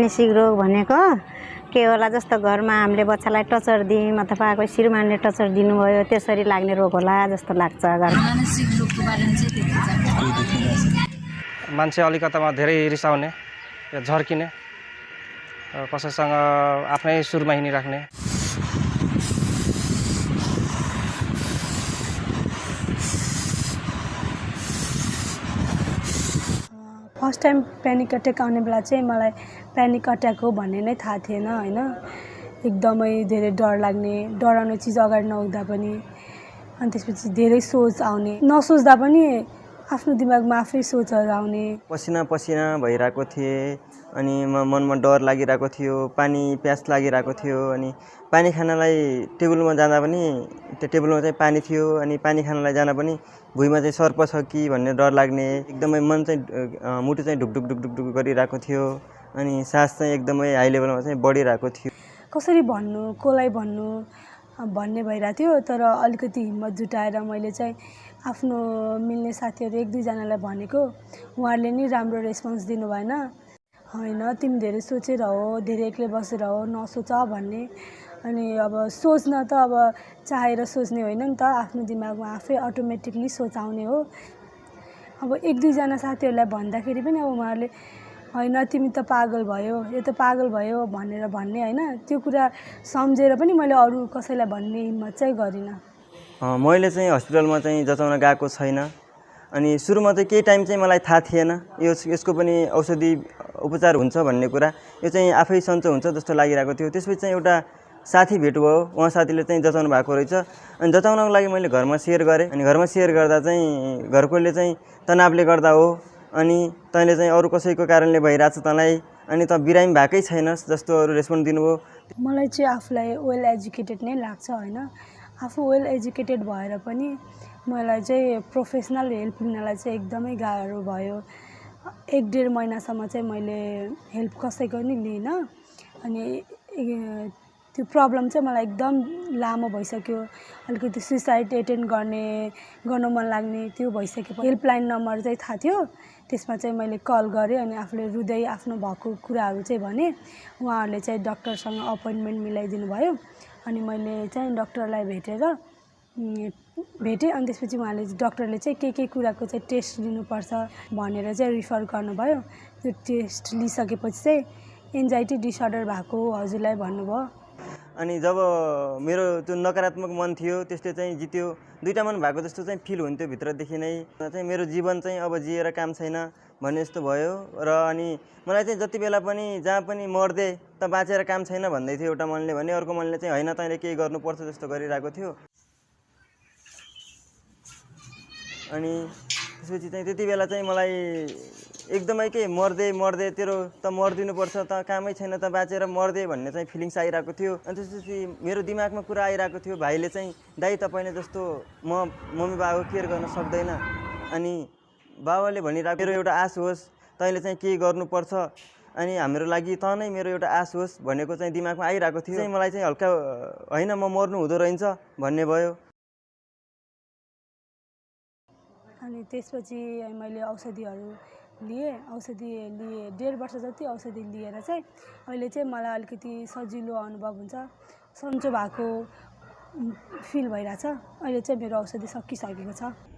मानसिक रोग भनेको के होला जस्तो घरमा हामीले बच्चालाई टचर दियौँ अथवा कोही श्रीमानले टचर दिनुभयो त्यसरी लाग्ने रोग होला जस्तो लाग्छ। मानसिक रोगको बारेमा चाहिँ त्यति जान्छु। मान्छे अलिकतामा धेरै रिसाउने या झर्किने, कसैसँग आफ्नै सुरमा हिँडिराख्ने। फर्स्ट टाइम प्यानिक अट्याक आउने बेला चाहिँ मलाई प्यानिक अट्याक हो भन्ने नै थाहा थिएन होइन। एकदमै धेरै डर लाग्ने, डराउने चिज अगाडि नआउँदा पनि, अनि त्यसपछि धेरै सोच आउने, नसोच्दा पनि आफ्नो दिमागमा आफै सोचहरू आउने। पसिना पसिना भइरहेको थिएँ अनि मनमा डर लागिरहेको थियो, पानी प्यास लागिरहेको थियो। अनि पानी खानलाई टेबलमा जाँदा पनि त्यो टेबलमा चाहिँ पानी थियो, अनि पानी खानलाई जाँदा पनि भुइँमा चाहिँ सर्प छ कि भन्ने डर लाग्ने। एकदमै मन चाहिँ मुटु चाहिँ ढुकढुक ढुकढुक गरिरहेको थियो, अनि सास चाहिँ एकदमै हाई लेभलमा चाहिँ बढिरहेको थियो। कसरी भन्नु, कसलाई भन्नु भन्ने भइरहेको थियो। तर अलिकति हिम्मत जुटाएर मैले चाहिँ आफ्नो मिल्ने साथीहरू एक दुईजनालाई भनेको, उहाँहरूले नि राम्रो रेस्पोन्स दिनु भएन। होइन तिमी धेरै सोचेर हो, धेरै एक्लै बसेर हो, नसोच भन्ने। अनि अब सोच्न त अब चाहेर सोच्ने होइन नि त, आफ्नो दिमागमा आफै अटोमेटिकली सोच आउने हो। अब एक दुईजना साथीहरूलाई भन्दाखेरि पनि अब उहाँहरूले होइन तिमी त पागल भयो, यो त पागल भयो भनेर भन्ने होइन। त्यो कुरा सम्झेर पनि मैले अरू कसैलाई भन्ने हिम्मत चाहिँ गरिनँ। मैले चाहिँ हस्पिटलमा चाहिँ जचाउन गएको छैन। अनि सुरुमा चाहिँ केही टाइम चाहिँ मलाई थाहा थिएन यसको पनि औषधि उपचार हुन्छ भन्ने कुरा। यो चाहिँ आफै सन्चो हुन्छ जस्तो लागिरहेको थियो। त्यसपछि चाहिँ एउटा साथी भेट भयो, उहाँ साथीले चाहिँ जचाउनु भएको रहेछ। अनि जचाउनको लागि मैले घरमा सेयर गरेँ। अनि घरमा सेयर गर्दा चाहिँ घरकोले चाहिँ तनावले गर्दा हो, अनि तैँले चाहिँ अरू कसैको कारणले भइरहेछ तँलाई, अनि त बिरामी भएकै छैनस् जस्तो अरू रेस्पोन्स दिनुभयो। मलाई चाहिँ आफूलाई वेल एजुकेटेड नै लाग्छ होइन। आफू वेल एजुकेटेड भएर पनि मलाई चाहिँ प्रोफेसनल हेल्प लिनलाई चाहिँ एकदमै गाह्रो भयो। 1-1.5 महिनासम्म चाहिँ मैले हेल्प कसैको नि लिइनँ। अनि त्यो प्रब्लम चाहिँ मलाई एकदम लामो भइसक्यो। अलिकति सुसाइड एटेम्प गर्न मन लाग्ने त्यो भइसक्यो। हेल्पलाइन नम्बर चाहिँ थाहा थियो, त्यसमा चाहिँ मैले कल गरेँ। अनि आफूले रुँदै आफ्नो भएको कुराहरू चाहिँ भने, उहाँहरूले चाहिँ डक्टरसँग अपोइन्टमेन्ट मिलाइदिनु भयो। अनि मैले चाहिँ डक्टरलाई भेटेँ। अनि त्यसपछि उहाँले डक्टरले चाहिँ के कुराको चाहिँ टेस्ट लिनुपर्छ भनेर चाहिँ रिफर गर्नुभयो। त्यो टेस्ट लिइसकेपछि चाहिँ एन्जाइटी डिसअर्डर भएको हजुरलाई भन्नुभयो। अनि जब मेरो त्यो नकारात्मक मन थियो त्यसले चाहिँ जित्यो, दुईवटा मन भएको जस्तो चाहिँ फिल हुन्थ्यो भित्रदेखि नै। चाहिँ मेरो जीवन चाहिँ अब जिएर काम छैन भन्ने जस्तो भयो। र अनि मलाई चाहिँ जति बेला पनि जहाँ पनि मर्दे त बाँचेर काम छैन भन्दै थियो एउटा मनले भने, अर्को मनले चाहिँ होइन तैँले केही गर्नुपर्छ जस्तो गरिरहेको थियो। अनि त्यसपछि चाहिँ त्यति बेला चाहिँ मलाई एकदमै के मर्दे तेरो त मर्दिनुपर्छ, त कामै छैन त बाँचेर मर्दे भन्ने चाहिँ फिलिङ्स आइरहेको थियो। अनि त्यसपछि मेरो दिमागमा कुरा आइरहेको थियो, भाइले चाहिँ दाइ तपाईँले जस्तो म मम्मी बाबाको केयर गर्न सक्दैन, अनि बाबाले भनिरहेको मेरो एउटा आश होस् तैँले चाहिँ केही गर्नुपर्छ, अनि हाम्रो लागि त नै मेरो एउटा आश होस् भनेको चाहिँ दिमागमा आइरहेको थियो। चाहिँ मलाई चाहिँ हल्का होइन म मर्नु हुँदो रहेछ भन्ने भयो। अनि त्यसपछि मैले औषधिहरू लिएँ। 1.5 वर्ष जति औषधि लिएर चाहिँ अहिले चाहिँ मलाई अलिकति सजिलो अनुभव हुन्छ, सन्चो भएको फिल भइरहेछ। अहिले चाहिँ मेरो औषधि सकिसकेको छ।